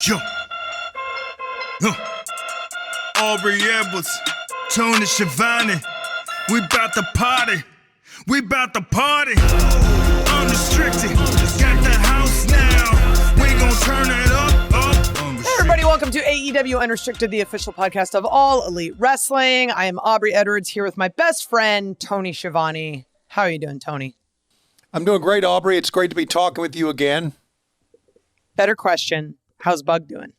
Yo. Aubrey Edwards, Tony Schiavone. We bout to party. We bout to party. Unrestricted. Got the house now. We gon' turn it up. Hey everybody, welcome to AEW Unrestricted, the official podcast of All Elite Wrestling. I am Aubrey Edwards here with my best friend, Tony Schiavone. How are you doing, Tony? I'm doing great, Aubrey. It's great to be talking with you again. Better question. How's Bug doing?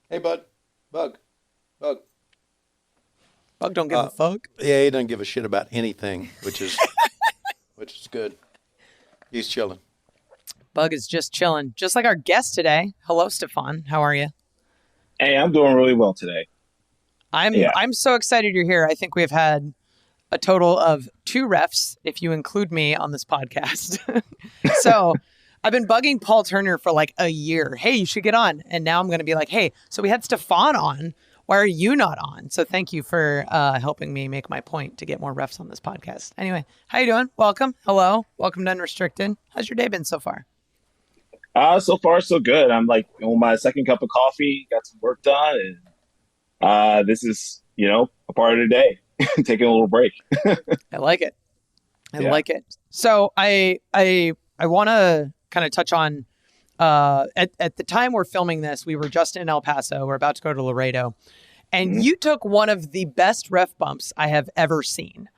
Hey, bud. Bug. Bug don't give a fuck. Yeah, he doesn't give a shit about anything, which is good. He's chilling. Bug is just chilling, just like our guest today. Hello, Stephon. How are you? Hey, I'm doing really well today. I'm so excited you're here. I think we've had a total of 2 refs, if you include me on this podcast. So I've been bugging Paul Turner for like a year. Hey, you should get on. And now I'm going to be like, hey, so we had Stephon on. Why are you not on? So thank you for helping me make my point to get more refs on this podcast. Anyway, how you doing? Welcome. Hello. Welcome to Unrestricted. How's your day been so far? So far, so good. I'm like on my second cup of coffee, got some work done, and this is, a part of the day. Taking a little break. I like it. I like it. So I want to kind of touch on, at the time we're filming this, we were just in El Paso. We're about to go to Laredo. And you took one of the best ref bumps I have ever seen.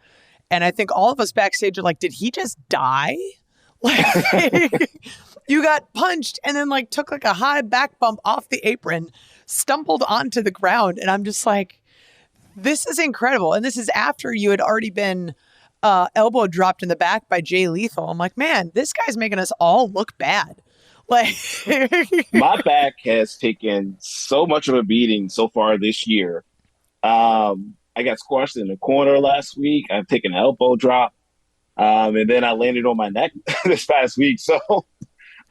And I think all of us backstage are like, did he just die? Like, you got punched and then like took like a high back bump off the apron, stumbled onto the ground. And I'm just like, this is incredible. And this is after you had already been elbow dropped in the back by Jay Lethal. I'm like, man, this guy's making us all look bad. Like, my back has taken so much of a beating so far this year. I got squashed in the corner last week. I've taken an elbow drop. And then I landed on my neck this past week. So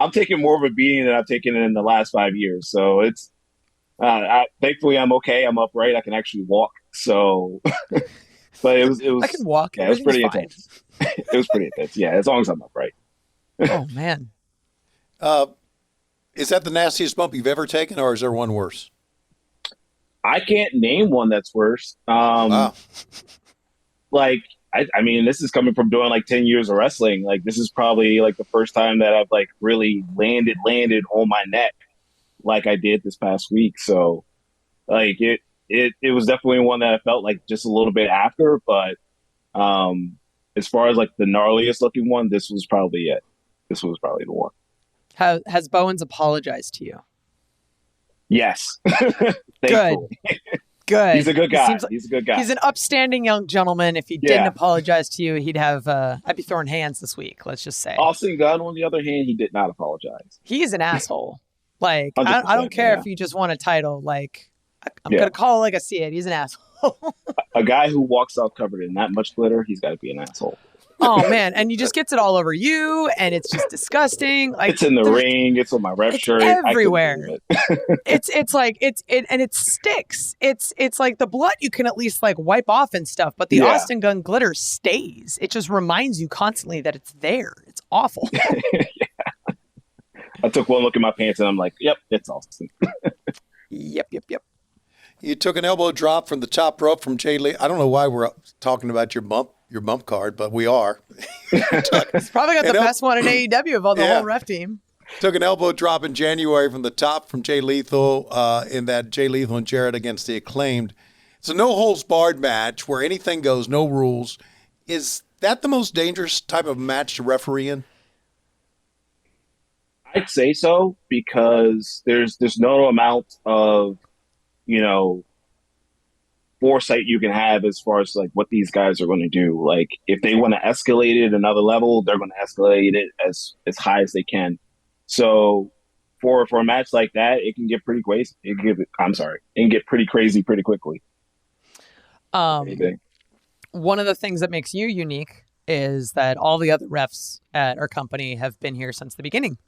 I'm taking more of a beating than I've taken in the last 5 years. So it's, thankfully I'm okay. I'm upright. I can actually walk. So, but it was, I can walk. Yeah, it was pretty intense. It was pretty intense. Yeah. As long as I'm upright. Oh man. Is that the nastiest bump you've ever taken, or is there one worse? I can't name one that's worse. Wow. Like, I mean, this is coming from doing like 10 years of wrestling. Like, this is probably like the first time that I've like really landed on my neck like I did this past week. So like it was definitely one that I felt like just a little bit after, but as far as like the gnarliest looking one, this was probably it. This was probably the one. Has Bowens apologized to you? Yes. Good. Good. He's a good guy. Like he's a good guy. He's an upstanding young gentleman. If he didn't apologize to you, he'd have, I'd be throwing hands this week. Let's just say. Austin Gunn, on the other hand, he did not apologize. He's an asshole. Like, I don't care if you just want a title. Like, I'm going to call it like I see it. He's an asshole. A guy who walks out covered in that much glitter, he's got to be an asshole. Oh, man. And he just gets it all over you, and it's just disgusting. Like, it's in the ring. It's on my ref shirt. Everywhere. It's like, and it sticks. It's like the blood you can at least like wipe off and stuff, but the Austin Gunn glitter stays. It just reminds you constantly that it's there. It's awful. I took one look at my pants and I'm like, yep, it's Austin. Yep. You took an elbow drop from the top rope from Jay Lee. I don't know why we're talking about your bump card, but we are. It's probably got the best one in AEW of all the whole ref team. Took an elbow drop in January from the top from Jay Lethal in that Jay Lethal and Jarrett against the Acclaimed. It's a no-holds-barred match where anything goes, no rules. Is that the most dangerous type of match to referee in? I'd say so, because there's no amount of, foresight you can have as far as like what these guys are going to do. Like, if they want to escalate it another level, they're going to escalate it as high as they can. So for a match like that, it can get pretty crazy. It can get pretty crazy pretty quickly. One of the things that makes you unique is that all the other refs at our company have been here since the beginning.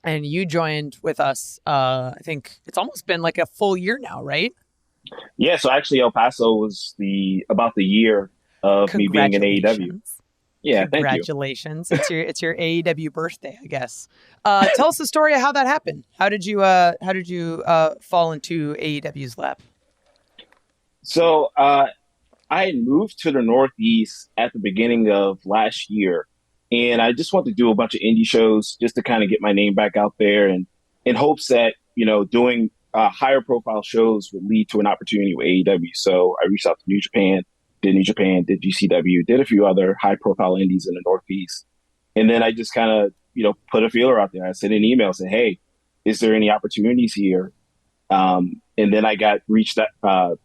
And you joined with us, I think it's almost been like a full year now, right? Yeah, so actually El Paso was about the year of me being in AEW. Yeah, thank you. Congratulations. It's your AEW birthday, I guess. Tell us the story of how that happened. How did you fall into AEW's lap? So I had moved to the Northeast at the beginning of last year, and I just wanted to do a bunch of indie shows just to kind of get my name back out there, and in hopes that doing higher profile shows would lead to an opportunity with AEW. So I reached out to New Japan, did GCW, did a few other high profile indies in the Northeast. And then I just kind of, put a feeler out there. I sent an email, said, hey, is there any opportunities here? And then I got reached out,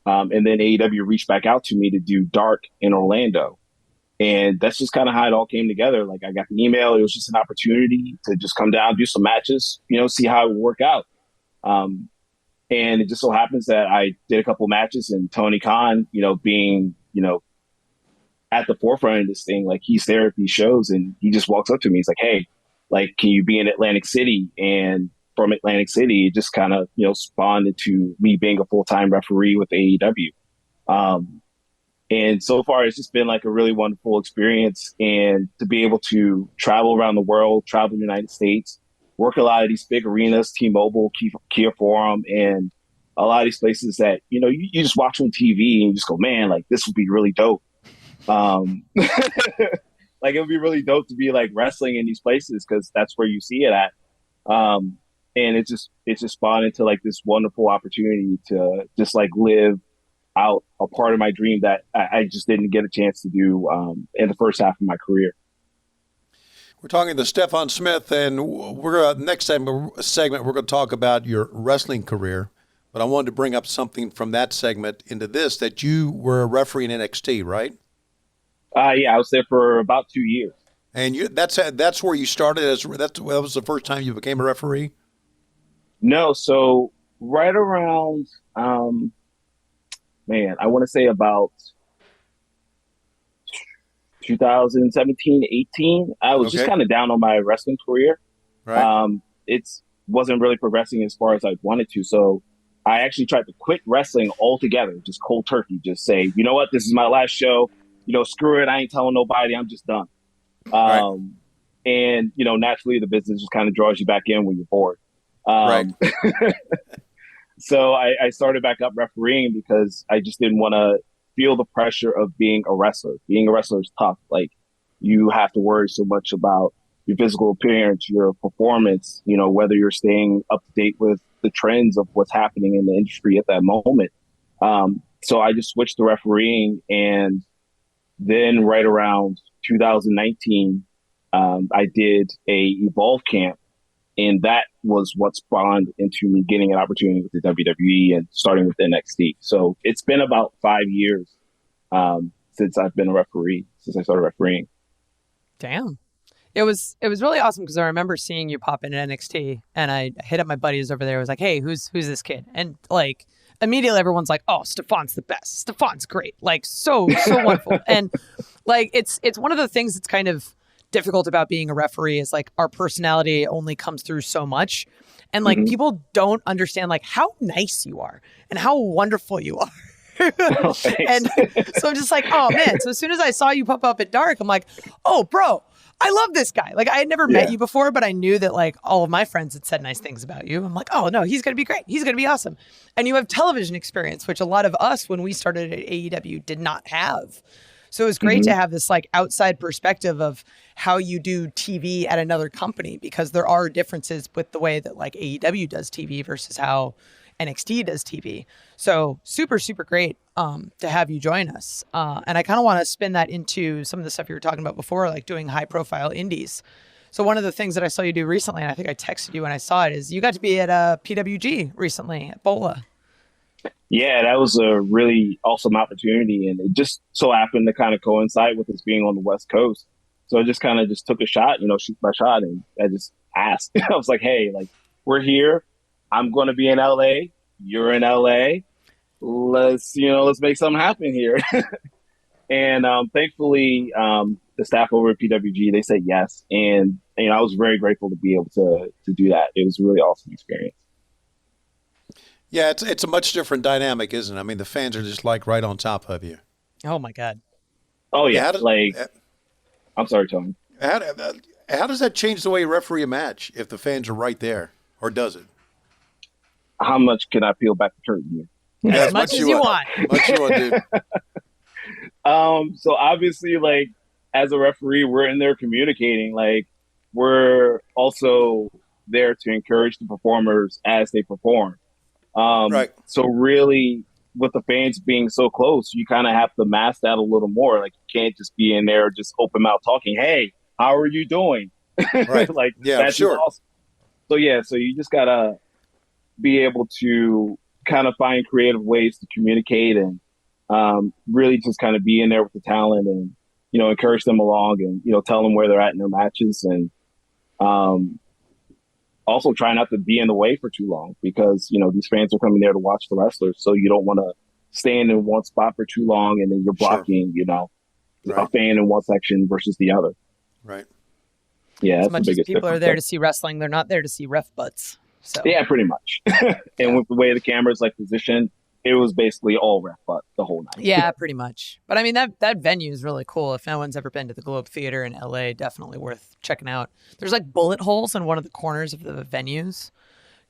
and then AEW reached back out to me to do Dark in Orlando. And that's just kind of how it all came together. Like, I got the email. It was just an opportunity to just come down, do some matches, see how it would work out. And it just so happens that I did a couple matches, and Tony Khan, being, at the forefront of this thing, like, he's there at these shows, and he just walks up to me. He's like, hey, like, can you be in Atlantic City? And from Atlantic City, it just kind of, spawned into me being a full-time referee with AEW. And so far, it's just been like a really wonderful experience. And to be able to travel around the world, travel in the United States, work a lot of these big arenas, T-Mobile, Kia Forum, and a lot of these places that, you just watch on TV and you just go, man, like, this would be really dope. Like, it would be really dope to be like wrestling in these places, because that's where you see it at. And it's just spawned into like this wonderful opportunity to just like live out a part of my dream that I just didn't get a chance to do in the first half of my career. We're talking to Stephon Smith, and we're next segment we're going to talk about your wrestling career. But I wanted to bring up something from that segment into this, that you were a referee in NXT, right? Yeah, I was there for about 2 years. And that's where you started that was the first time you became a referee? No, so right around I want to say about 2017, 18, I was just kind of down on my wrestling career. Right. It wasn't really progressing as far as I wanted to. So I actually tried to quit wrestling altogether, just cold turkey, just say, you know what, this is my last show. Screw it. I ain't telling nobody. I'm just done. Right. And, naturally the business just kind of draws you back in when you're bored. Right. So I started back up refereeing because I just didn't want to feel the pressure of being a wrestler. Being a wrestler is tough. Like, you have to worry so much about your physical appearance, your performance, whether you're staying up to date with the trends of what's happening in the industry at that moment. So I just switched to refereeing, and then right around 2019, I did a Evolve camp, and that was what spawned into me getting an opportunity with the WWE and starting with NXT. So it's been about 5 years since I've been a referee, since I started refereeing. Damn. It was really awesome, because I remember seeing you pop into NXT, and I hit up my buddies over there. I was like, hey, who's this kid? And like, immediately everyone's like, oh, Stephon's the best. Stephon's great. Like, so wonderful. And like, it's one of the things that's kind of difficult about being a referee is like, our personality only comes through so much. And like, people don't understand like how nice you are and how wonderful you are. Oh, and so I'm just like, oh man. So as soon as I saw you pop up at Dark, I'm like, oh bro, I love this guy. Like, I had never met you before, but I knew that like all of my friends had said nice things about you. I'm like, oh no, he's going to be great. He's going to be awesome. And you have television experience, which a lot of us, when we started at AEW, did not have. So it was great to have this like outside perspective of how you do TV at another company, because there are differences with the way that like AEW does TV versus how NXT does TV. So super, super great to have you join us. And I kind of want to spin that into some of the stuff you were talking about before, like doing high profile indies. So one of the things that I saw you do recently, and I think I texted you when I saw it, is you got to be at PWG recently at BOLA. Yeah, that was a really awesome opportunity. And it just so happened to kind of coincide with us being on the West Coast. So I just kind of just took a shot, shoot my shot. And I just asked. I was like, hey, like, we're here. I'm going to be in LA. You're in LA. Let's make something happen here. And thankfully, the staff over at PWG, they said yes. And, I was very grateful to be able to do that. It was a really awesome experience. Yeah, it's a much different dynamic, isn't it? I mean, the fans are just like right on top of you. Oh my God. Oh yeah, Yeah, I'm sorry, Tony. how does that change the way you referee a match if the fans are right there, or does it? How much can I peel back the curtain here? As much as you want. Much you want, dude. So obviously, like, as a referee, we're in there communicating. Like, we're also there to encourage the performers as they perform. Right. So really, with the fans being so close, you kind of have to mask that a little more. Like, you can't just be in there just open mouth talking. Hey, how are you doing? Right. Like, Yeah, that's sure. awesome. So yeah, so you just gotta be able to kind of find creative ways to communicate and really just kind of be in there with the talent and, you know, encourage them along and, you know, tell them where they're at in their matches and also try not to be in the way for too long because, you know, these fans are coming there to watch the wrestlers. So you don't want to stand in one spot for too long and then you're blocking, you know, a fan in one section versus the other. Right. Yeah, As much as people are there to see wrestling, they're not there to see ref butts. So yeah, pretty much. And with the way the camera's like positioned, it was basically all ref butt the whole night. Yeah, pretty much. But I mean, that venue is really cool. If no one's ever been to the Globe Theater in LA, definitely worth checking out. There's like bullet holes in one of the corners of the venues.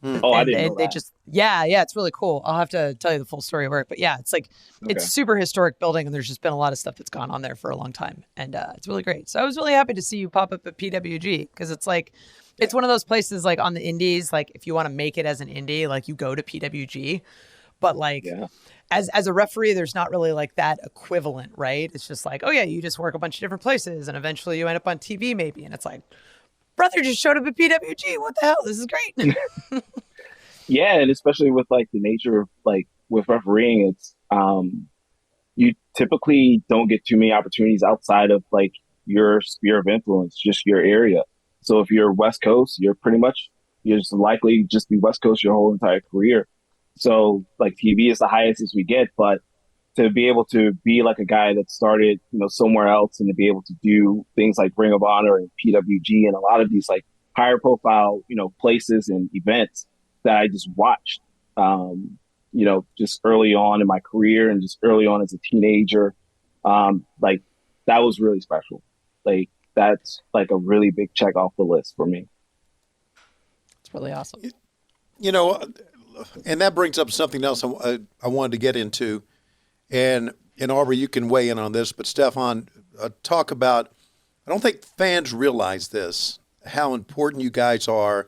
Oh, I didn't know they that. just yeah, it's really cool. I'll have to tell you the full story of it. But yeah, it's like it's super historic building, and there's just been a lot of stuff that's gone on there for a long time, and it's really great. So I was really happy to see you pop up at PWG because it's like it's one of those places like on the indies. Like if you want to make it as an indie, like you go to PWG, but like. Yeah. As a referee, there's not really like that equivalent, right? It's just like, oh yeah, you just work a bunch of different places and eventually you end up on TV maybe. And it's like, brother just showed up at PWG. What the hell? This is great. Yeah. And especially with like the nature of like with refereeing, it's, you typically don't get too many opportunities outside of like your sphere of influence, just your area. So if you're West Coast, you're just likely just be West Coast your whole entire career. So like TV is the highest as we get, but to be able to be like a guy that started, you know, somewhere else and to be able to do things like Ring of Honor and PWG and a lot of these like higher profile, you know, places and events that I just watched, you know, just early on in my career and just early on as a teenager. Like that was really special. Like that's like a really big check off the list for me. It's really awesome. You know, and that brings up something else I wanted to get into. And Aubrey, you can weigh in on this, but Stephon, talk about, I don't think fans realize this, how important you guys are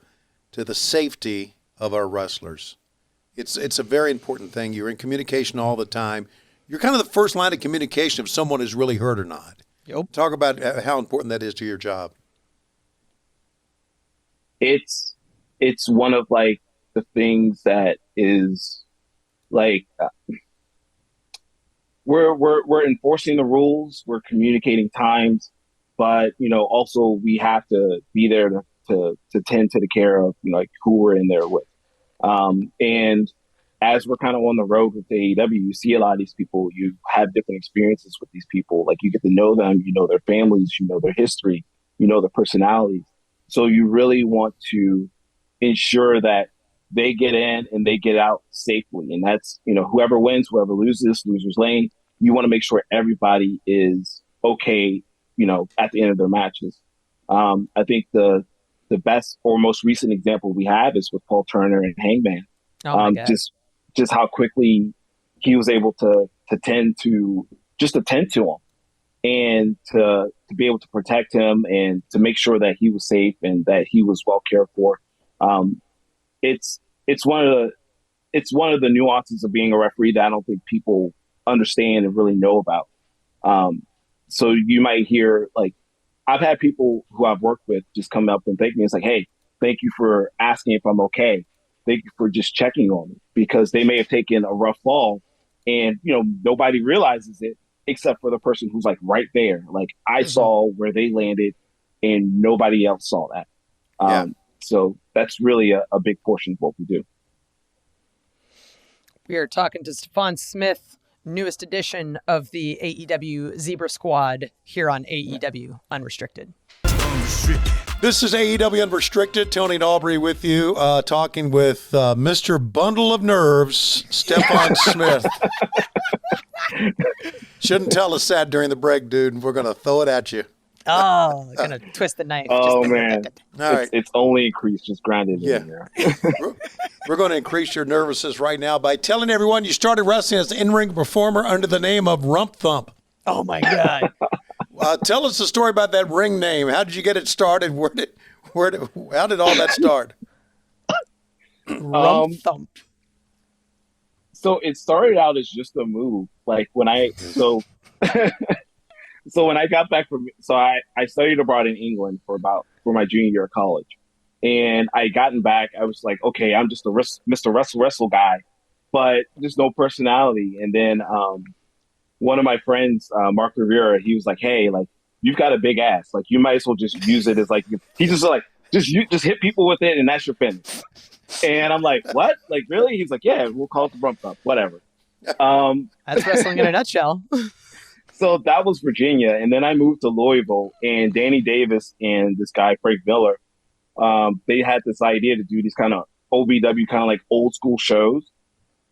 to the safety of our wrestlers. It's a very important thing. You're in communication all the time. You're kind of the first line of communication if someone is really hurt or not. Yep. Talk about how important that is to your job. It's one of like the things that is like we're enforcing the rules, we're communicating times, but you know also we have to be there to tend to the care of, you know, like who we're in there with. And as we're kind of on the road with AEW, you see a lot of these people, you have different experiences with these people. Like you get to know them, you know their families, you know their history, you know their personalities. So you really want to ensure that they get in and they get out safely. And that's, you know, whoever wins, whoever loses, loser's lane, you want to make sure everybody is okay, you know, at the end of their matches. I think the best or most recent example we have is with Paul Turner and Hangman. Oh my God. Just how quickly he was able to attend to him and to be able to protect him and to make sure that he was safe and that he was well cared for. It's one of the nuances of being a referee that I don't think people understand and really know about. So you might hear, like, I've had people who I've worked with just come up and thank me. It's like, hey, thank you for asking if I'm okay. Thank you for just checking on me, because they may have taken a rough fall and, you know, nobody realizes it except for the person who's like right there. Like I saw where they landed and nobody else saw that. So that's really a big portion of what we do. We are talking to Stephon Smith, newest edition of the AEW Zebra Squad here on AEW Unrestricted. This is AEW Unrestricted. Tony and Aubrey with you, talking with Mr. Bundle of Nerves, Stephon Smith. Shouldn't tell us that during the break, dude. We're going to throw it at you. Oh, gonna twist the knife. Oh, man. All right. It's only increased, just grinded Yeah. in there. We're going to increase your nervousness right now by telling everyone you started wrestling as an in-ring performer under the name of Rump Thump. Oh my God. Tell us the story about that ring name. How did you get it started? How did all that start? Rump Thump. So it started out as just a move. Like when so when I got back I studied abroad in England for my junior year of college. And I gotten back, I was like, okay, I'm just a Mr. Wrestle guy, but just no personality. And then one of my friends, Mark Rivera, he was like, hey, like, you've got a big ass. Like, you might as well just use it as like, he's just like, just hit people with it and that's your finish. And I'm like, what? Like, really? He's like, yeah, we'll call it the Rump Thump, whatever. That's wrestling in a nutshell. So that was Virginia. And then I moved to Louisville, and Danny Davis and this guy, Craig Miller, they had this idea to do these kind of OVW kind of like old school shows.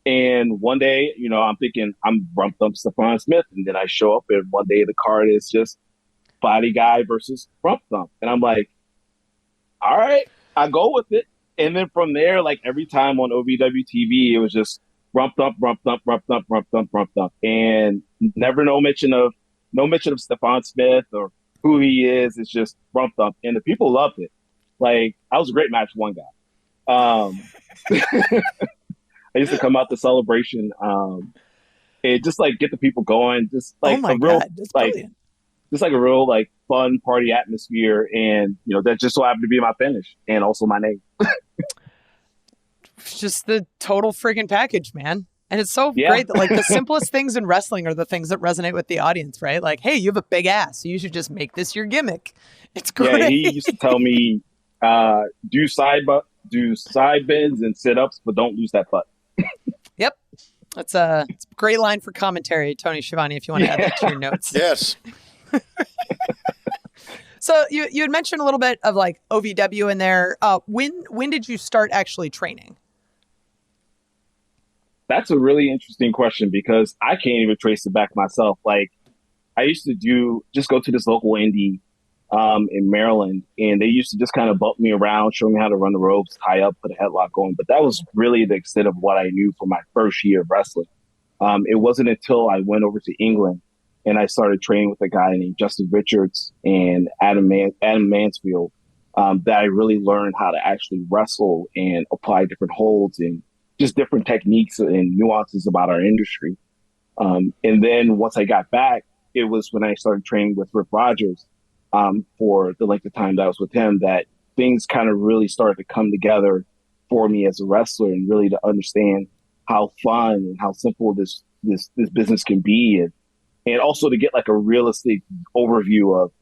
And one day, I'm thinking I'm Rump Thump Stephon Smith. And then I show up, and one day the card is just Body Guy versus Rump Thump. And I'm like, all right, I go with it. And then from there, like every time on OVW TV, it was just Rump Thump, Rump Thump, Rump Thump, Rump Thump, Rump Thump. And never no mention of Stephon Smith or who he is. It's just Rump Thump. And the people loved it. Like, I was a great match one guy. I used to come out to Celebration and just like get the people going. Just like God, that's brilliant. Just like a real like fun party atmosphere. And, that just so happened to be my finish and also my name. It's just the total friggin' package, man. And it's so great that like the simplest things in wrestling are the things that resonate with the audience, right? Like, hey, you have a big ass, so you should just make this your gimmick. It's great. Yeah, he used to tell me, do side bends and sit-ups, but don't lose that butt. Yep. It's a great line for commentary, Tony Schiavone, if you want to add that to your notes. Yes. So you had mentioned a little bit of like OVW in there. When did you start actually training? That's a really interesting question because I can't even trace it back myself. Like, I used to just go to this local indie in Maryland, and they used to just kind of bump me around, show me how to run the ropes, tie up, put a headlock on. But that was really the extent of what I knew for my first year of wrestling. It wasn't until I went over to England and I started training with a guy named Justin Richards and Adam Mansfield that I really learned how to actually wrestle and apply different holds and just different techniques and nuances about our industry. And then once I got back, it was when I started training with Rick Rogers for the length of time that I was with him that things kind of really started to come together for me as a wrestler and really to understand how fun and how simple this business can be. And also to get like a realistic overview of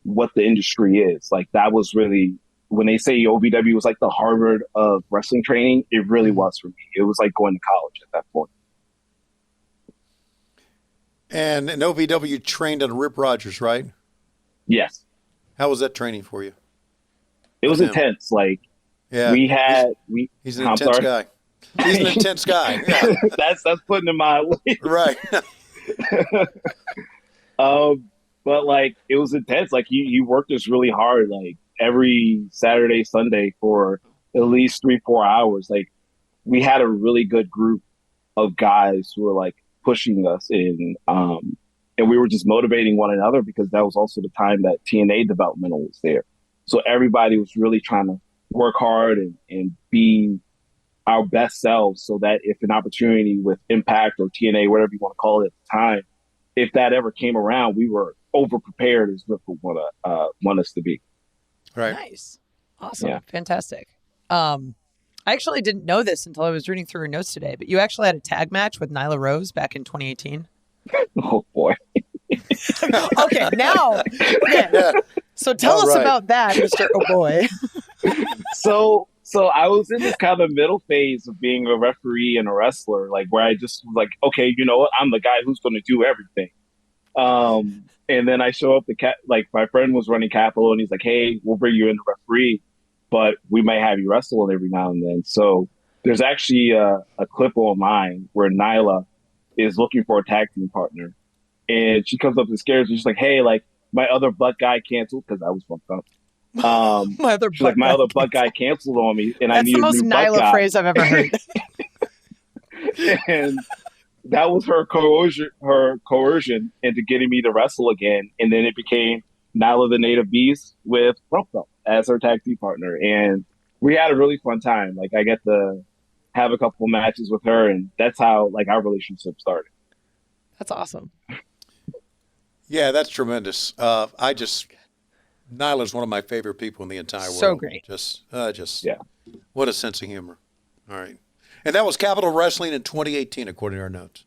what the industry is. Like that was really, when they say OVW was like the Harvard of wrestling training, it really was for me. It was like going to college at that point. And in OVW trained under Rip Rogers, right? Yes. How was that training for you? It was intense. Like he's an intense guy. He's an intense guy. Yeah. that's putting him mildly. Right. But like it was intense. Like he worked us really hard, like every Saturday, Sunday for at least 3-4 hours. Like we had a really good group of guys who were like pushing us and we were just motivating one another because that was also the time that TNA developmental was there. So everybody was really trying to work hard and be our best selves so that if an opportunity with Impact or TNA, whatever you want to call it at the time, if that ever came around, we were over prepared as Rip would want us to be. Right. Nice. Awesome. Yeah. Fantastic. I actually didn't know this until I was reading through her notes today, but you actually had a tag match with Nyla Rose back in 2018. Oh boy. Okay, now. Yeah. So tell us about that, Mr. Oh boy. So I was in this kind of middle phase of being a referee and a wrestler, like where I just was like, okay, you know what? I'm the guy who's going to do everything. And then I show up like my friend was running Capital and he's like, hey, we'll bring you in to referee, but we might have you wrestle every now and then. So there's actually a clip online where Nyla is looking for a tag team partner. and she comes up and scares me. She's like, "Hey, like my other butt guy canceled because I was fucked up." She's like, "My other butt guy canceled on me, and I That's need the a most new butt Nyla guy." phrase I've ever heard. And that was her coercion into getting me to wrestle again. And then it became Nyla the Native Beast with Rumpel as her tag team partner. And we had a really fun time. Like I get to have a couple matches with her, and that's how like our relationship started. That's awesome. Yeah, that's tremendous. Nyla's one of my favorite people in the entire world. So great. Just Yeah. What a sense of humor. All right. And that was Capital Wrestling in 2018, according to our notes.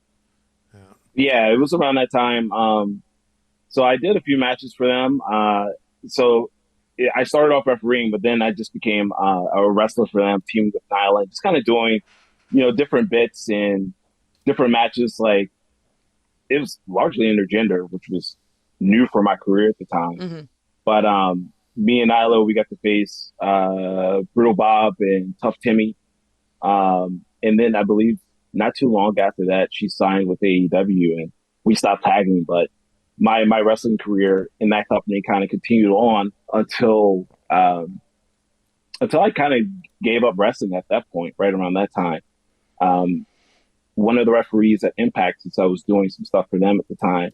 Yeah, it was around that time. So I did a few matches for them. So I started off refereeing, but then I just became a wrestler for them, teamed with Nyla, just kind of doing, different bits and different matches. Like it was largely intergender, which was new for my career at the time. Mm-hmm. But me and Nyla, we got to face Brutal Bob and Tough Timmy. And then I believe not too long after that, she signed with AEW and we stopped tagging. But my wrestling career in that company kind of continued on until I kind of gave up wrestling at that point, right around that time. One of the referees at Impact, since I was doing some stuff for them at the time,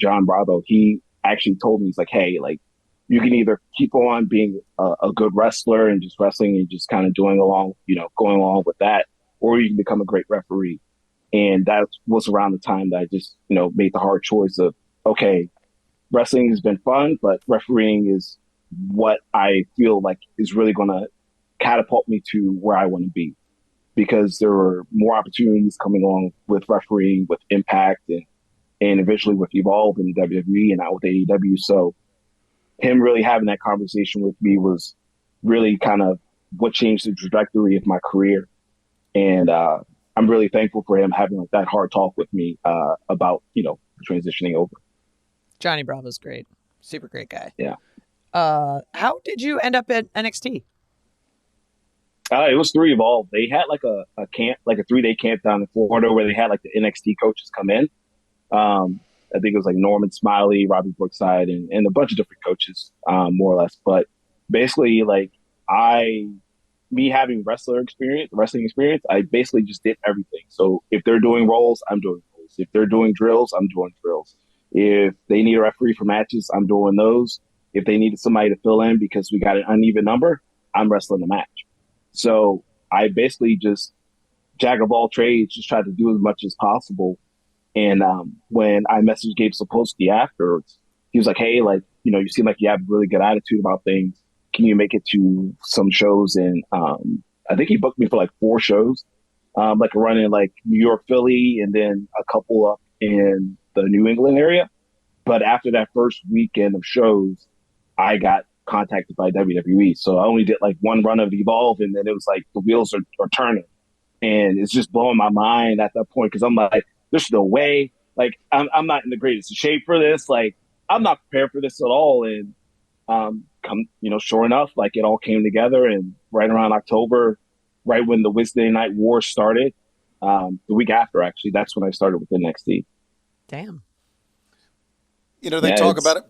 John Bravo, he actually told me, he's like, "Hey, like you can either keep on being a good wrestler and just wrestling and just kind of going along with that, or you can become a great referee." And that was around the time that I just, made the hard choice of, okay, wrestling has been fun, but refereeing is what I feel like is really going to catapult me to where I want to be, because there were more opportunities coming along with refereeing, with Impact, and eventually with Evolve in WWE and now with AEW. So him really having that conversation with me was really kind of what changed the trajectory of my career. And I'm really thankful for him having like that hard talk with me about, transitioning over. Johnny Bravo's great. Super great guy. Yeah. How did you end up at NXT? It was through Evolve. They had like a camp, like a 3-day camp down in Florida where they had like the NXT coaches come in. I think it was like Norman Smiley, Robbie Brookside, and a bunch of different coaches, more or less. But basically, like me having wrestling experience, I basically just did everything. So if they're doing rolls, I'm doing rolls. If they're doing drills, I'm doing drills. If they need a referee for matches, I'm doing those. If they needed somebody to fill in because we got an uneven number, I'm wrestling the match. So I basically just, jack of all trades, just tried to do as much as possible. And when I messaged Gabe Sapolsky afterwards, he was like, "Hey, like, you seem like you have a really good attitude about things. Can you make it to some shows?" And I think he booked me for like 4 shows, like a run in like New York, Philly, and then a couple up in the New England area. But after that first weekend of shows, I got contacted by WWE. So I only did like one run of Evolve, and then it was like the wheels are turning. And it's just blowing my mind at that point because I'm like, there's no way. Like, I'm not in the greatest shape for this. Like, I'm not prepared for this at all. And sure enough, like it all came together. And right around October, right when the Wednesday Night War started, the week after, actually, that's when I started with NXT. Damn. They talk about it.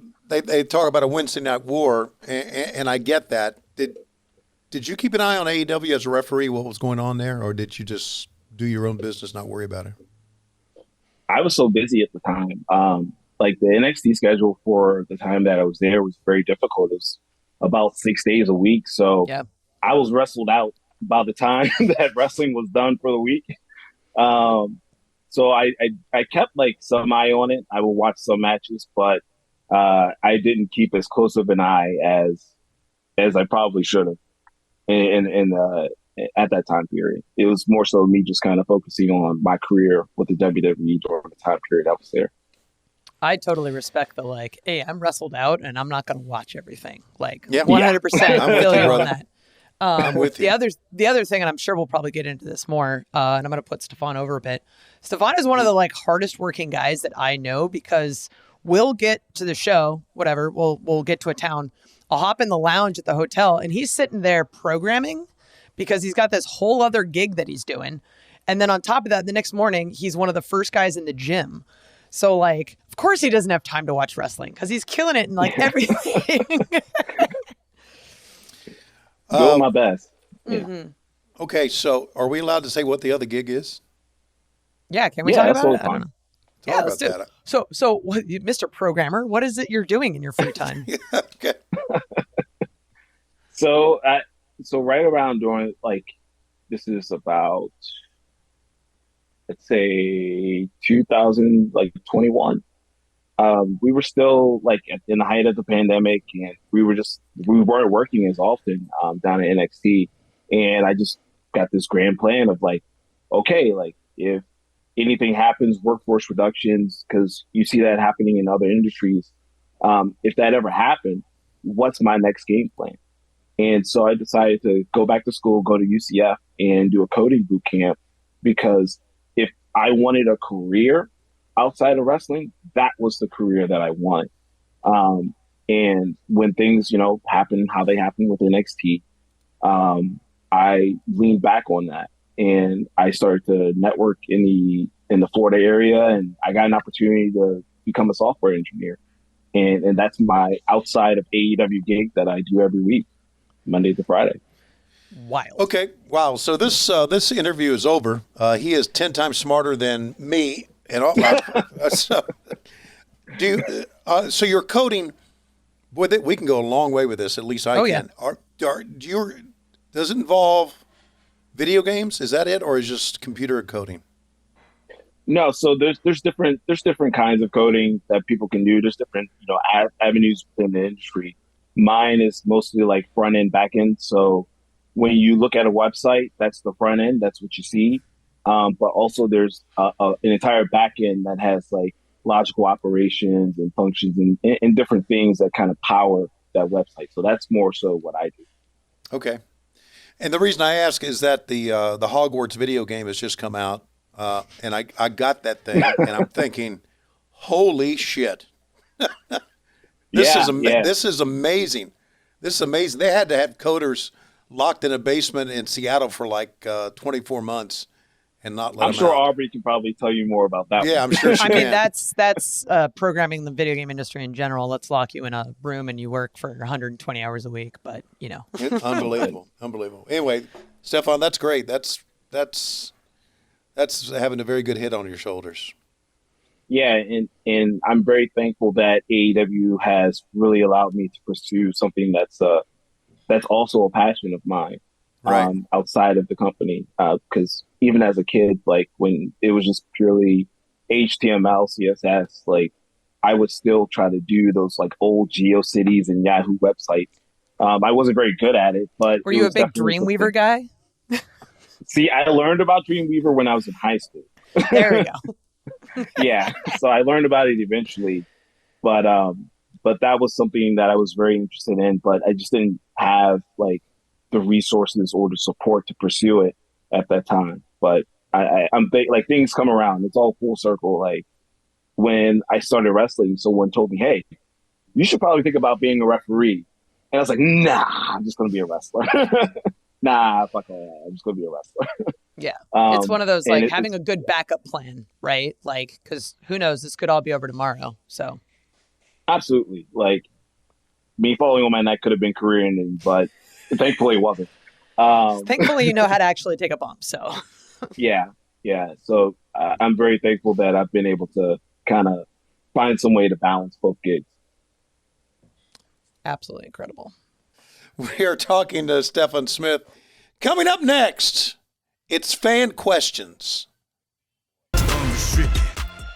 They talk about a Wednesday Night War, and I get that. Did you keep an eye on AEW as a referee, what was going on there, or did you just do your own business, not worry about it? I was so busy at the time. Like the NXT schedule for the time that I was there was very difficult. It was about 6 days a week. So yep. I was wrestled out by the time that wrestling was done for the week. So I kept like some eye on it. I would watch some matches, but I didn't keep as close of an eye as I probably should have. At that time period, it was more so me just kind of focusing on my career with the WWE during the time period I was there. I totally respect the like, hey, I'm wrestled out and I'm not going to watch everything. Like 100% I'm feel with you, you on brother. that. I'm with you. The other thing, and I'm sure we'll probably get into this more, and I'm going to put Stephon over a bit. Stephon is one of the like hardest working guys that I know because we'll get to the show, whatever, we'll get to a town. I'll hop in the lounge at the hotel and he's sitting there programming because he's got this whole other gig that he's doing. And then on top of that, the next morning, he's one of the first guys in the gym. So like, of course he doesn't have time to watch wrestling because he's killing it in like everything. Doing my best. Yeah. Mm-hmm. Okay, so are we allowed to say what the other gig is? Yeah, can we Yeah, talk that's about it? totally I don't fine. know. Talk Yeah, let's do about it. So, what, Mr. Programmer, what is it you're doing in your free time? that. Okay. So, so right around during like this is about let's say 2000 like 21. We were still like in the height of the pandemic, and we weren't working as often down at NXT, and I just got this grand plan of like, okay, like if anything happens, workforce reductions, because you see that happening in other industries. If that ever happened, what's my next game plan? And so I decided to go back to school, go to UCF, and do a coding boot camp because if I wanted a career outside of wrestling, that was the career that I wanted. And when things, happen how they happen with NXT, I leaned back on that and I started to network in the Florida area, and I got an opportunity to become a software engineer. And that's my outside of AEW gig that I do every week, Monday to Friday. Wild. Okay. Wow. So this interview is over. He is 10 times smarter than me. And all, so you're coding. Boy, we can go a long way with this. At least I can. Yeah. Does it involve video games? Is that it, or is it just computer coding? No, so there's different kinds of coding that people can do. There's different avenues within the industry. Mine is mostly like front end, back end. So when you look at a website, that's the front end. That's what you see. But also there's an entire back end that has like logical operations and functions and different things that kind of power that website. So that's more so what I do. Okay. And the reason I ask is that the Hogwarts video game has just come out. And I got that thing, and I'm thinking, holy shit. This is amazing. This is amazing. They had to have coders locked in a basement in Seattle for like 24 months and not let them out. I'm sure Aubrey can probably tell you more about that. Yeah, I'm sure she can. I mean, that's programming the video game industry in general. Let's lock you in a room and you work for 120 hours a week, but Unbelievable. Anyway, Stephon, that's great. That's having a very good hit on your shoulders. Yeah, and I'm very thankful that AEW has really allowed me to pursue something that's also a passion of mine, right. Outside of the company. Because even as a kid, like when it was just purely HTML, CSS, like I would still try to do those like old GeoCities and Yahoo websites. I wasn't very good at it, but were you a big Dreamweaver guy? See, I learned about Dreamweaver when I was in high school. There we go. Yeah, so I learned about it eventually, but that was something that I was very interested in, but I just didn't have like the resources or the support to pursue it at that time. But I'm like things come around. It's all full circle. Like when I started wrestling, someone told me, "Hey, you should probably think about being a referee," and I was like, "Nah, I'm just gonna be a wrestler." Nah, fuck all. I'm just gonna be a wrestler. Yeah, it's one of those like having a good backup plan, right? Like, because who knows, this could all be over tomorrow. So, absolutely, like me falling on my neck could have been career ending, but thankfully it wasn't. Thankfully, you know how to actually take a bump. So, yeah. So I'm very thankful that I've been able to kind of find some way to balance both gigs. Absolutely incredible. We are talking to Stephon Smith. Coming up next, it's fan questions. Unrestricted.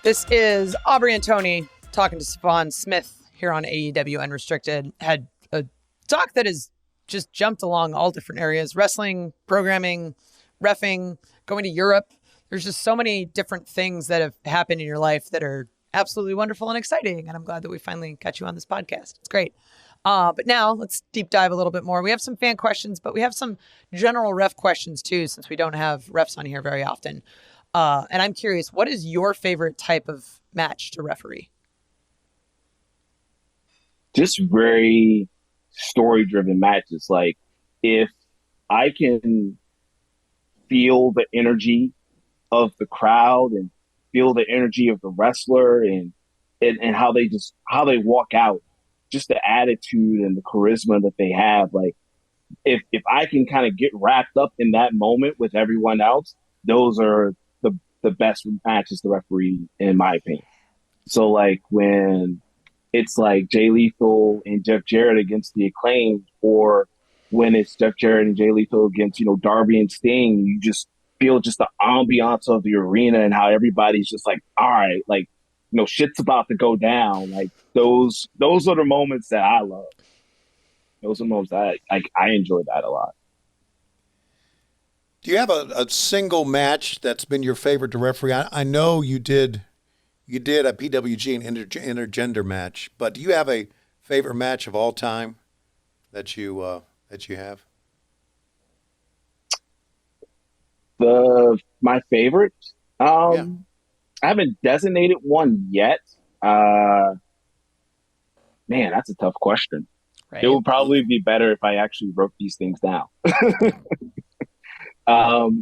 This is Aubrey and Tony talking to Stephon Smith here on AEW Unrestricted. Had a talk that has just jumped along all different areas: wrestling, programming, reffing, going to Europe. There's just so many different things that have happened in your life that are absolutely wonderful and exciting. And I'm glad that we finally got you on this podcast. It's great. But now let's deep dive a little bit more. We have some fan questions, but we have some general ref questions too, since we don't have refs on here very often. And I'm curious, what is your favorite type of match to referee? Just very story-driven matches. Like if I can feel the energy of the crowd and feel the energy of the wrestler and how they walk out, just the attitude and the charisma that they have. Like if I can kind of get wrapped up in that moment with everyone else, those are the best matches to referee, in my opinion. So like when it's like Jay Lethal and Jeff Jarrett against the Acclaimed, or when it's Jeff Jarrett and Jay Lethal against, Darby and Sting, you just feel just the ambiance of the arena and how everybody's just like, all right, like, shit's about to go down. Like those are the moments that I love. Those are the moments that I enjoy that a lot. Do you have a single match that's been your favorite to referee? I know you did a PWG and intergender match, but do you have a favorite match of all time that you have? My favorite? Yeah. I haven't designated one yet. Man, that's a tough question. Right. It would probably be better if I actually wrote these things down. But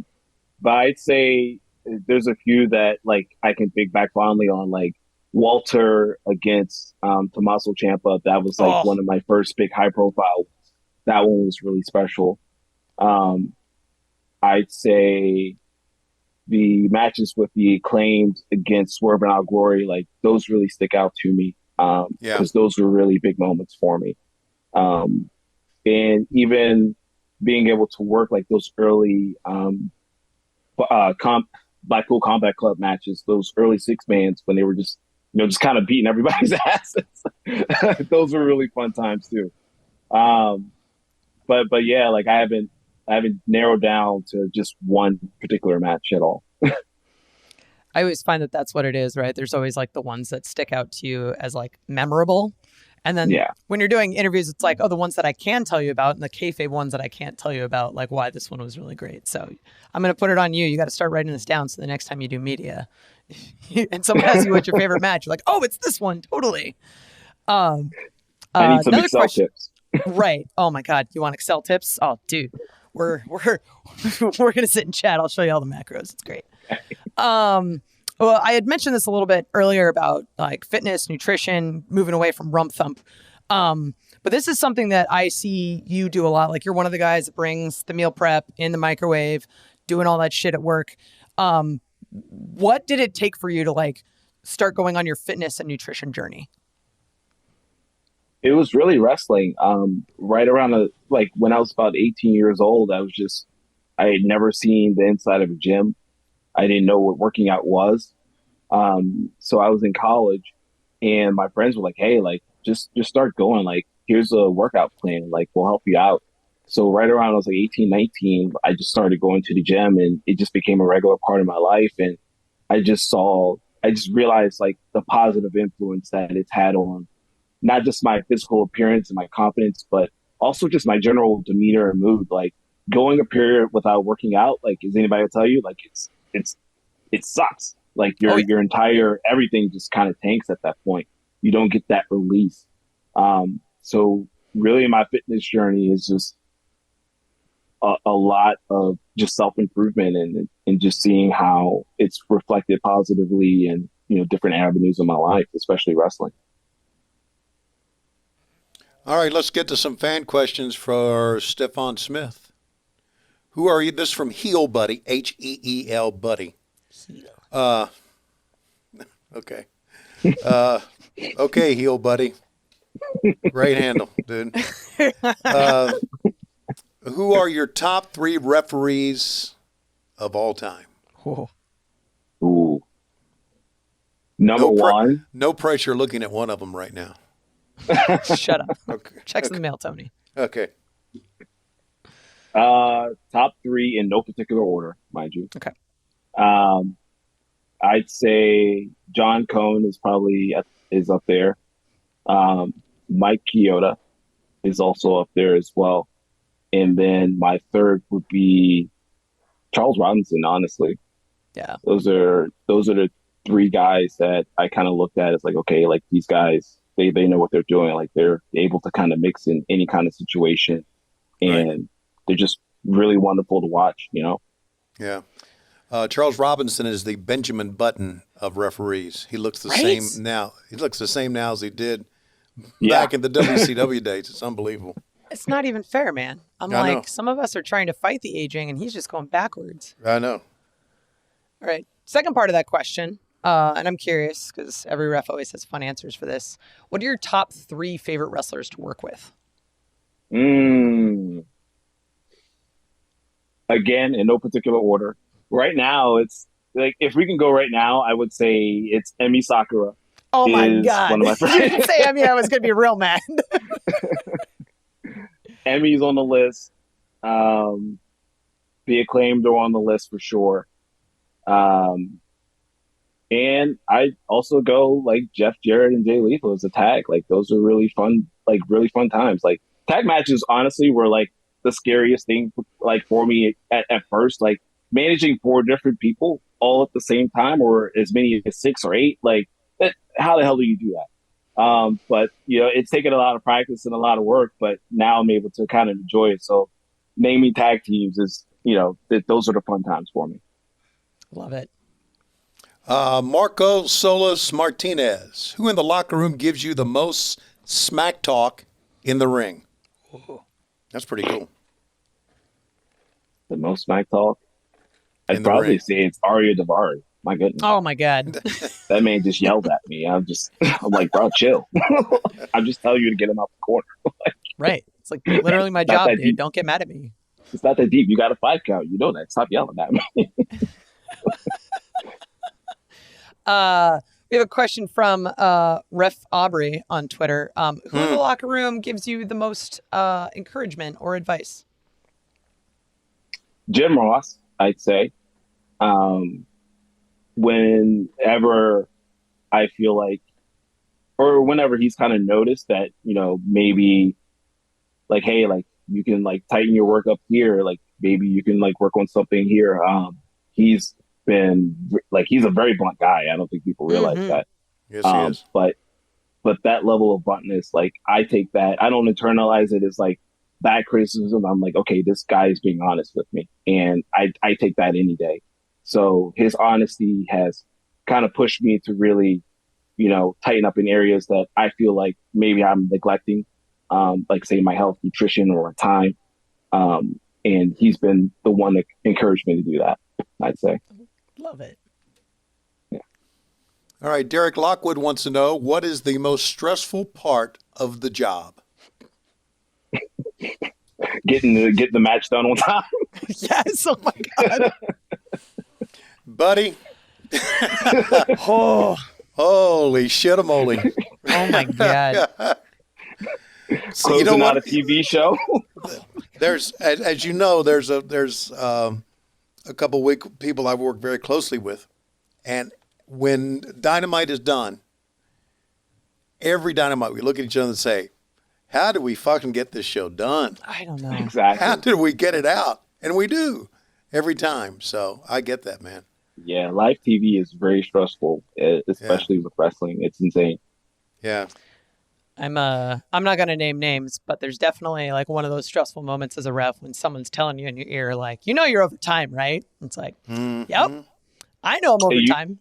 I'd say there's a few that like I can think back fondly on, like Walter against Tommaso Ciampa. That was like one of my first big high profile. That one was really special. I'd say the matches with the Acclaimed against Swerve and Al Glory, like those really stick out to me because those were really big moments for me. And even being able to work like those early Blackpool Combat Club matches, those early six-mans when they were just kind of beating everybody's asses. Those were really fun times too. But yeah, like I haven't narrowed down to just one particular match at all. I always find that that's what it is, right? There's always like the ones that stick out to you as like memorable. And then when you're doing interviews, it's like, the ones that I can tell you about, and the kayfabe ones that I can't tell you about, like why this one was really great. So I'm going to put it on you. You got to start writing this down so the next time you do media and someone asks you what's your favorite match, you're like, oh, it's this one. Totally. I need some Excel tips. Right. Oh my God. You want Excel tips? Oh, dude, we're going to sit and chat. I'll show you all the macros. It's great. Well, I had mentioned this a little bit earlier about like fitness, nutrition, moving away from rump thump. But this is something that I see you do a lot. Like you're one of the guys that brings the meal prep in the microwave, doing all that shit at work. What did it take for you to like start going on your fitness and nutrition journey? It was really wrestling. Right around like when I was about 18 years old, I had never seen the inside of a gym. I didn't know what working out was. So I was in college and my friends were like, hey, like just start going. Like, here's a workout plan. Like, we'll help you out. So right around I was like 18, 19, I just started going to the gym and it just became a regular part of my life. And I just realized like the positive influence that it's had on not just my physical appearance and my confidence, but also just my general demeanor and mood. Like going a period without working out, like, is anybody will tell you, like it sucks. Like your entire everything just kind of tanks at that point. You don't get that release. So really my fitness journey is just a lot of just self-improvement and just seeing how it's reflected positively in, different avenues of my life, especially wrestling. All right, let's get to some fan questions for Stephon Smith. Who are you? This is from Heel Buddy, Heel Buddy. Okay. Okay, Heel Buddy. Great handle, dude. Who are your top 3 referees of all time? Ooh. Number one. No pressure looking at one of them right now. Shut up. Okay. Checks in the mail, Tony. Okay. Top 3 in no particular order, mind you. Okay. I'd say John Cone is up there. Mike Chioda is also up there as well. And then my third would be Charles Robinson, honestly. Yeah. Those are the 3 guys that I kind of looked at as like, okay, like these guys, they know what they're doing. Like they're able to kind of mix in any kind of situation. And they're just really wonderful to watch, Yeah. Charles Robinson is the Benjamin Button of referees. He looks the same now. He looks the same now as he did back in the WCW days. It's unbelievable. It's not even fair, man. I'm I like, know. some of us are trying to fight the aging, and he's just going backwards. I know. All right. Second part of that question, and I'm curious because every ref always has fun answers for this. What are your top 3 favorite wrestlers to work with? Again, in no particular order. Right now, it's like if we can go right now, I would say it's Emi Sakura. Oh my is God. one of my You didn't say Emmy, I was going to be real mad. Emmy's on the list. The Acclaimed are on the list for sure. And I also go like Jeff Jarrett and Jay Lethal as a tag. Like those are really fun times. Like tag matches, honestly, were like the scariest thing like for me at first. Like managing 4 different people all at the same time, or as many as 6 or 8. Like how the hell do you do that? But it's taken a lot of practice and a lot of work. But now I'm able to kind of enjoy it. So naming tag teams is those are the fun times for me. Love it. Marco Solis Martinez, who in the locker room gives you the most smack talk in the ring? Ooh. That's pretty cool. The most smack talk? In I'd the probably ring. say it's Arya Davari. My goodness. Oh my God. That man just yelled at me. I'm like, bro, chill. I'm just telling you to get him out the corner. Right. It's like literally my Not job, that dude. deep. Don't get mad at me. It's not that deep. You got a 5 count. You know that. Stop yelling at me. We have a question from Ref Aubrey on Twitter. Who in the locker room gives you the most encouragement or advice? Jim Ross, I'd say. Whenever I feel like, or whenever he's kind of noticed that, maybe like, hey, like you can like tighten your work up here. Like maybe you can like work on something here. He's been like, he's a very blunt guy. I don't think people realize that. Yes, he is. But that level of bluntness, like I take that, I don't internalize it as like bad criticism. I'm like, okay, this guy is being honest with me. And I take that any day. So his honesty has kind of pushed me to really, tighten up in areas that I feel like maybe I'm neglecting, like say my health, nutrition, or time. And he's been the one that encouraged me to do that, I'd say. Love it. Yeah. All right, Derek Lockwood wants to know, what is the most stressful part of the job? Getting the match done on time. Yes. Oh my God. Buddy. Oh. Holy shit-a-moly. Oh my God. So, Closing out a TV show. There's, as you know, there's a couple people I've worked very closely with, and when Dynamite is done, every Dynamite we look at each other and say, "How do we fucking get this show done? I don't know. Exactly. How did we get it out?" And we do every time. So I get that, man. Yeah, live TV is very stressful, especially with wrestling. It's insane. Yeah. I'm not gonna name names, but there's definitely like one of those stressful moments as a ref when someone's telling you in your ear, like, you're over time, right? It's like, Yep, I know I'm over time.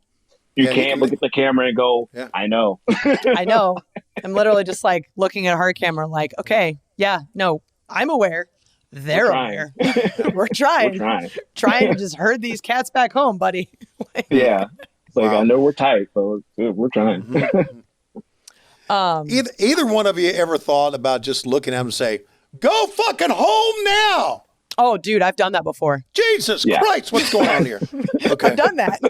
You Yeah, can't look at the camera and go, Yeah. I know. I know. I'm literally just like looking at a hard camera, like, okay, yeah, no, I'm aware. They're aware. We're trying. Trying to just herd these cats back home, buddy. Yeah. It's like, Wow. I know we're tight, but we're trying. Either one of you ever thought about just looking at them and say, "Go fucking home now"? Oh, dude, I've done that before. Jesus Yeah. Christ, what's going on here? Okay. I've done that.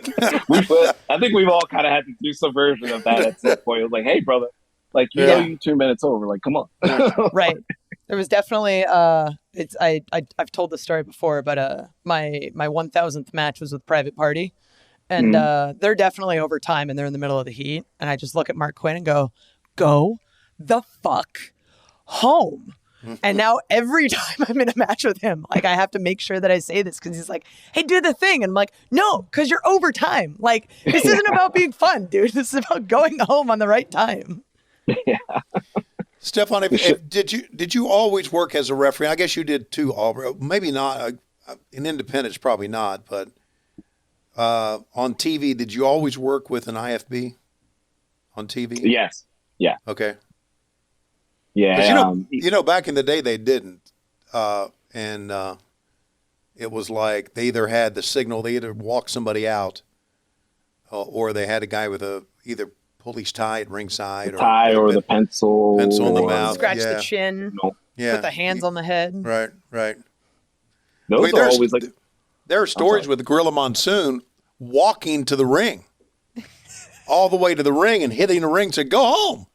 I think we've all kind of had to do some version of that at some point. It was like, hey, brother, like, you know, you 2 minutes over. Like, come on. Right. There was definitely I've told this story before, but my 1000th match was with Private Party, and they're definitely over time and they're in the middle of the heat, and I just look at Mark Quinn and go the fuck home. And now every time I'm in a match with him, like, I have to make sure that I say this because he's like, hey, do the thing. And I'm like, no, because you're over time. Like, this isn't about being fun, dude. This is about going home on the right time. Yeah. Stephon, did you always work as a referee? I guess you did too. Maybe not. In independence, probably not. But on TV, did you always work with an IFB on TV? Yes. Yeah. Okay. Yeah. Back in the day they didn't, and it was like they either had the signal, they either walked somebody out, or they had a guy with either police tie at ringside, or the pencil in the mouth, scratch the chin, put the hands on the head. Right. Those are always like. There are stories with Gorilla Monsoon walking to the ring, all the way to the ring and hitting the ring to go home.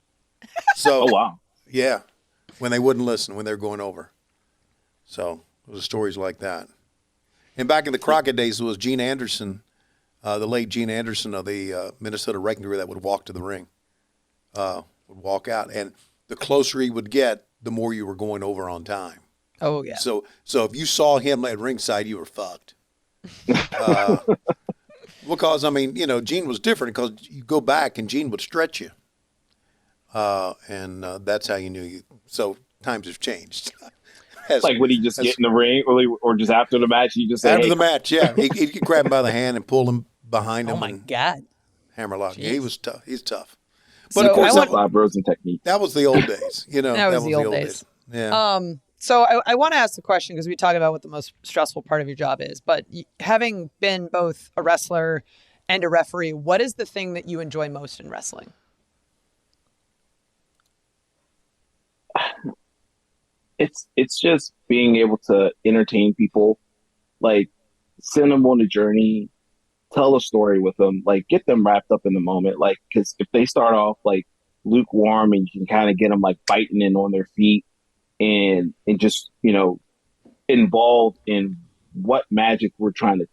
So, oh wow, yeah, when they wouldn't listen when they were going over. So there was stories like that. And back in the Crockett days, it was Gene Anderson, the late Gene Anderson of the Minnesota Wrecking Crew that would walk to the ring, would walk out, and the closer he would get, the more you were going over on time. Oh yeah. So if you saw him at ringside, you were fucked. Because Gene was different because you go back and Gene would stretch you, and that's how you knew you. So times have changed. Like would he just get in the ring, or just after the match? He just say, after the match, yeah, he could grab him by the hand and pull him behind him. Oh my God, hammerlock. Yeah, he was tough. He's tough. But so of course, that was the old days. That was the old days. Yeah. So I want to ask the question because we talk about what the most stressful part of your job is, but having been both a wrestler and a referee, what is the thing that you enjoy most in wrestling? It's just being able to entertain people, like send them on a journey, tell a story with them, like get them wrapped up in the moment. Like, because if they start off like lukewarm and you can kind of get them like biting in on their feet and just, involved in what magic we're trying to,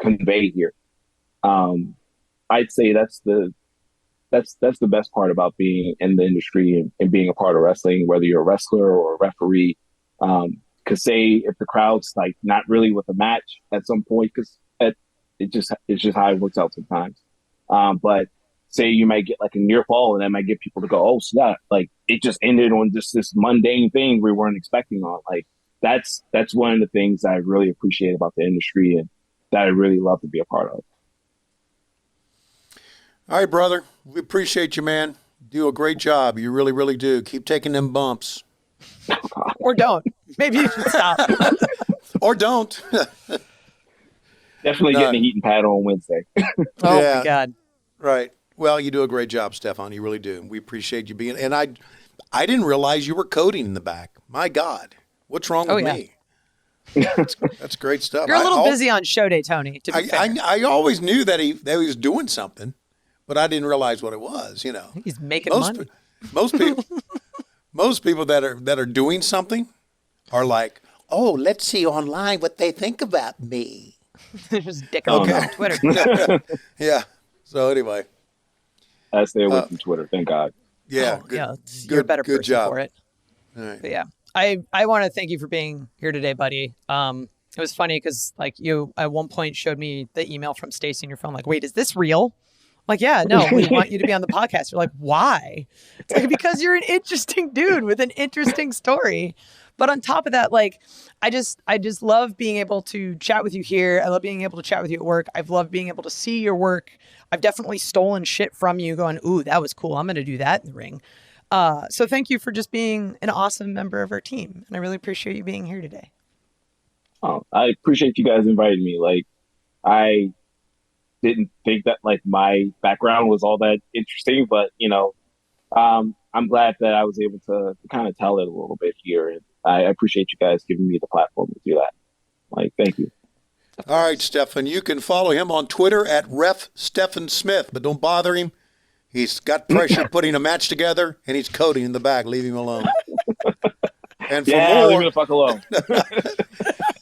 convey here. I'd say that's the best part about being in the industry and being a part of wrestling, whether you're a wrestler or a referee. Cause say if the crowd's like not really with a match at some point, cause it's just how it works out sometimes. But say you might get like a near fall and that might get people to go, oh snap, like it just ended on just this mundane thing we weren't expecting on. Like that's one of the things I really appreciate about the industry and that I really love to be a part of. All right, brother. We appreciate you, man. Do a great job. You really, really do. Keep taking them bumps. Or don't. Maybe you should stop. Or don't. Definitely getting a heat and pad on Wednesday. Oh, my God. Right. Well, you do a great job, Stephon. You really do. We appreciate you being. And I didn't realize you were coding in the back. My God. What's wrong with me? That's great stuff. You're a little busy on show day, Tony, to be fair. I always knew that he was doing something, but I didn't realize what it was, He's making money. Most people that are doing something are like, oh, let's see online what they think about me. They're just dicking on Twitter. Yeah. So anyway. I stay away from Twitter, thank God. Yeah. You're a better person job. for it. All right. But yeah. I want to thank you for being here today, buddy. It was funny because like you at one point showed me the email from Stacy on your phone. Like, wait, is this real? I'm like, yeah, no, we want you to be on the podcast. You're like, why? It's like, because you're an interesting dude with an interesting story. But on top of that, like, I just love being able to chat with you here. I love being able to chat with you at work. I've loved being able to see your work. I've definitely stolen shit from you going, ooh, that was cool. I'm going to do that in the ring. So thank you for just being an awesome member of our team. And I really appreciate you being here today. Oh, I appreciate you guys inviting me. Like, I didn't think that like my background was all that interesting, but I'm glad that I was able to kind of tell it a little bit here. And I appreciate you guys giving me the platform to do that. Like, thank you. All right, Stephon, you can follow him on Twitter at Ref Stephon Smith, but don't bother him. He's got pressure putting a match together, and he's coding in the back. Leave him alone. And for more, leave me the fuck alone.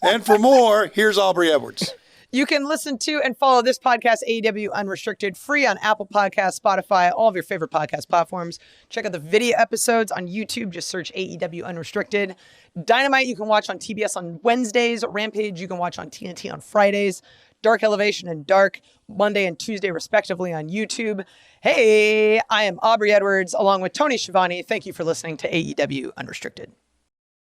And for more, here's Aubrey Edwards. You can listen to and follow this podcast, AEW Unrestricted, free on Apple Podcasts, Spotify, all of your favorite podcast platforms. Check out the video episodes on YouTube. Just search AEW Unrestricted. Dynamite you can watch on TBS on Wednesdays. Rampage you can watch on TNT on Fridays. Dark Elevation and Dark, Monday and Tuesday, respectively, on YouTube. Hey, I am Aubrey Edwards, along with Tony Schiavone. Thank you for listening to AEW Unrestricted.